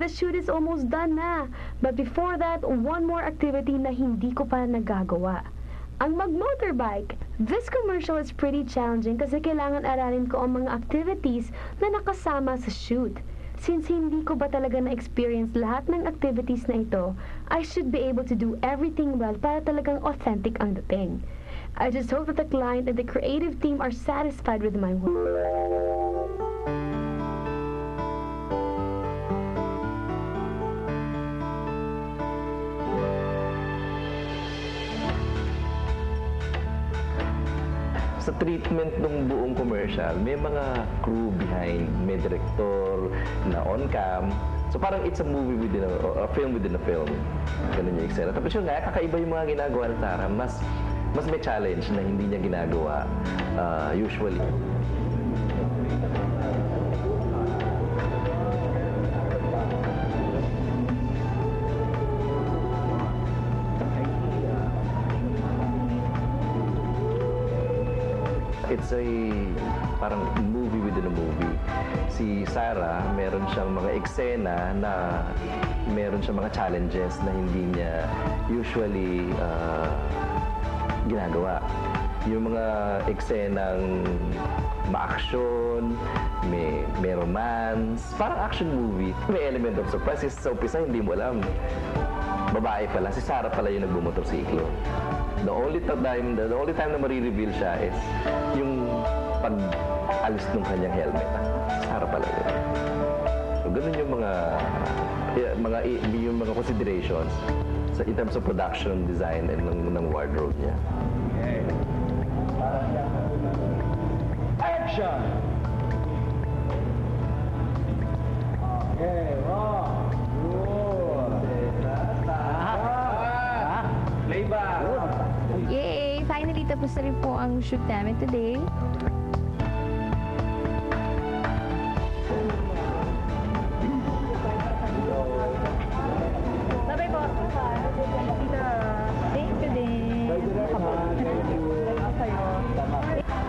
the shoot is almost done na. But before that, one more activity na hindi ko pa nagagawa. Ang mag-motorbike. This commercial is pretty challenging kasi kailangan aralin ko ang mga activities na nakasama sa shoot. Since hindi ko ba talaga na-experience lahat ng activities na ito, I should be able to do everything well para talagang authentic ang dating. I just hope that the client and the creative team are satisfied with my work. Sa treatment ng buong commercial, may mga crew behind, may director na on-cam. So parang it's a movie within a film within a film. Ganun yung eksena. Tapos yun nga, kakaiba yung mga ginagawa ni Sarah. Mas may challenge na hindi niya ginagawa usually. It's a parang movie within a movie. Si Sarah, meron siyang mga eksena na meron siyang mga challenges na hindi niya usually ginagawa. Yung mga eksenang ma-action, may romance, parang action movie. May element of surprise. Sa umpisa, hindi mo alam. Babae pala, si Sarah pala yung nagbumotorsiklo. The only time na marireveal siya is yung pag-alis ng kanyang helmet. Sarah pala yun. So, ganun yung mga considerations in terms of production, design, and ng wardrobe niya. Okay. Action! Okay, rock. Playback. Yay! Finally, tapos na rin po ang shoot namin today. Bye-bye po. Thank you din.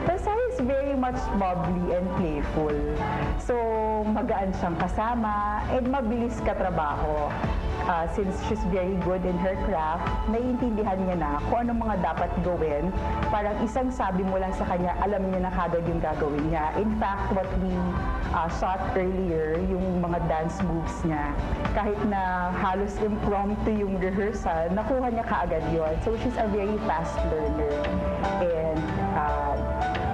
Pero Sarah is very much bubbly and playful. So, magaan siyang kasama and mabilis katrabaho. Since she's very good in her craft, naiintindihan niya na kung anong mga dapat gawin. Parang isang sabi mo lang sa kanya, alam niya na kagad yung gagawin niya. In fact, what we shot earlier, yung mga dance moves niya, kahit na halos impromptu yung rehearsal, nakuha niya kaagad yun. So she's a very fast learner. And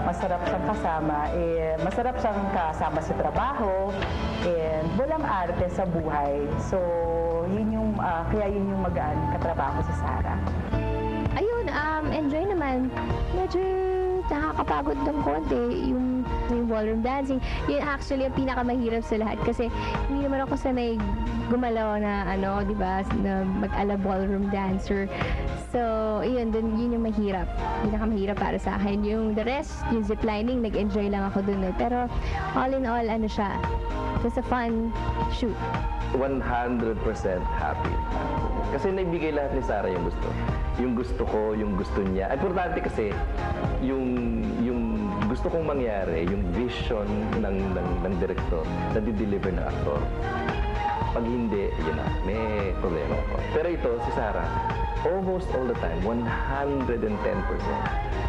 masarap siyang kasama. Masarap siyang kasama sa trabaho. And walang arte sa buhay. So, kaya yun yung magaan katrabaho si Sarah. Ayun, enjoy naman. Medyo nakakapagod ng konti yung ballroom dancing. Yun actually ang pinakamahirap sa lahat kasi hindi naman ako sanay gumalaw na di ba, na mag-ala ballroom dancer. So, yun yung mahirap. Pinakamahirap para sa akin. Yung the rest, yung ziplining, nag-enjoy lang ako dun eh. Pero all in all, siya. It was a fun shoot. 100% happy. Kasi naibigay lahat ni Sarah yung gusto. Yung gusto ko, yung gusto niya. Importante kasi yung gusto kong mangyari, yung vision ng director na di-deliver ng actor. Pag hindi, yun na, may problema ako. Pero ito, si Sarah, almost all the time, 110%,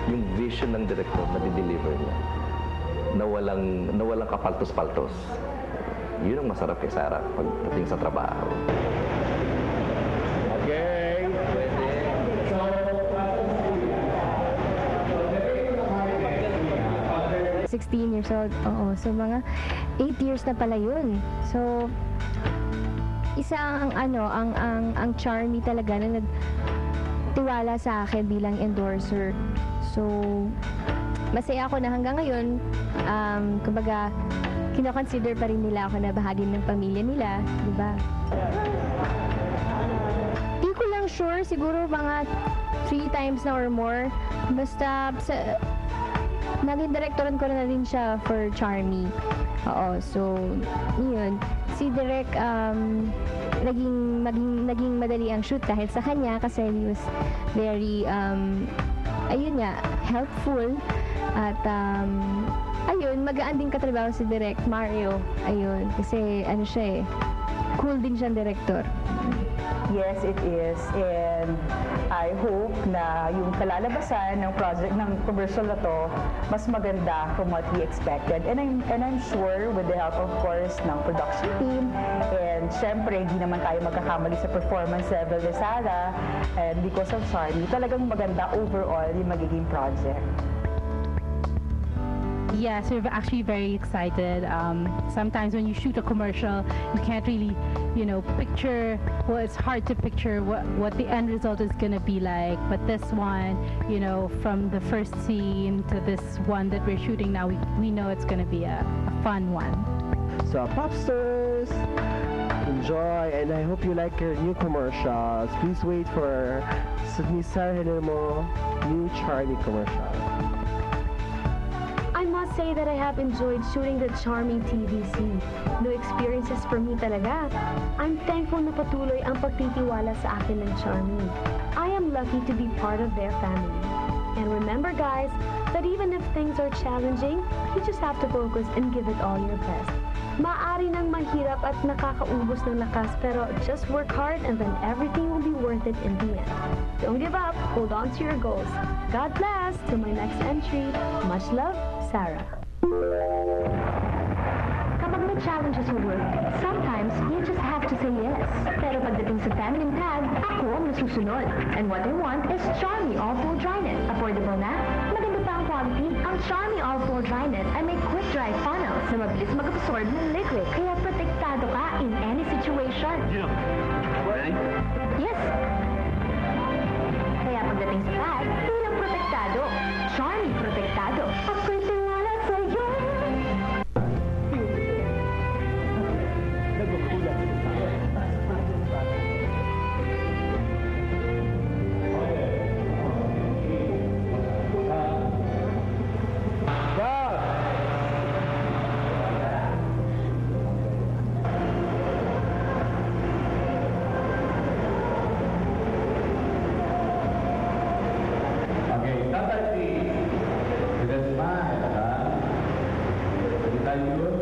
yung vision ng director na di-deliver niya. Na walang kapaltos-paltos. Yun ang masarap kay Sarah pagdating sa trabaho. Okay. Pwede. 16 years old. Oo. So, mga 8 years na pala yun. So, isa ang Charmy talaga na nagtiwala sa akin bilang endorser. So, masaya ako na hanggang ngayon, kumbaga, kino-consider pa rin nila ako na bahagi ng pamilya nila, di ba? Di ko lang sure, siguro mga 3 times na or more. Basta, naging directoran ko na rin siya for Charmy. Oo, so, yun. Si Direk, naging madali ang shoot dahil sa kanya kasi he was very, ayun nga, helpful at ayun, magaan din katrabaho si Direk Mario. Ayun, kasi ano siya eh, cool din siyang director. Yes, it is. And I hope na yung kalalabasan ng project, ng commercial na to, mas maganda from what we expected. And I'm sure with the help, of course, ng production team, and syempre, hindi naman tayo magkakamali sa performance level ni Sarah, and because of Charmy, talagang maganda overall yung magiging project. Yes, we're actually very excited. Sometimes when you shoot a commercial, you can't really, picture. Well, it's hard to picture what the end result is going to be like. But this one, from the first scene to this one that we're shooting now, we know it's going to be a fun one. So, Popsters, enjoy, and I hope you like your new commercials. Please wait for Miss Sarah Geronimo new Charmy commercial. I must say that I have enjoyed shooting the Charmy TVC. New experiences for me talaga. I'm thankful na patuloy ang pagtitiwala sa akin ng Charmy. I am lucky to be part of their family. And remember guys, that even if things are challenging, you just have to focus and give it all your best. Maaari nang mahirap at nakakaubos ng lakas, pero just work hard and then everything will be worth it in the end. Don't give up, hold on to your goals. God bless! To my next entry, much love, Sarah. Kapag may challenges sa work, sometimes you just have to say yes. Pero pagdating sa family tag, ako ang nasusunod. And what I want is Charmy All-Full Drynet. Affordable na, maganda pa ang quality. Ang Charmy All-Full Drynet ay may quick dry funnel na mabilis mag-absorb ng liquid. Kaya protektado ka in any situation. Ready? Yes! Kaya pagdating sa tag, bilang protektado. Charmy protektado. Ako'y tiwala sa'yo. Okay, Tatay P. With a smile, ha? Hindi tayo yun.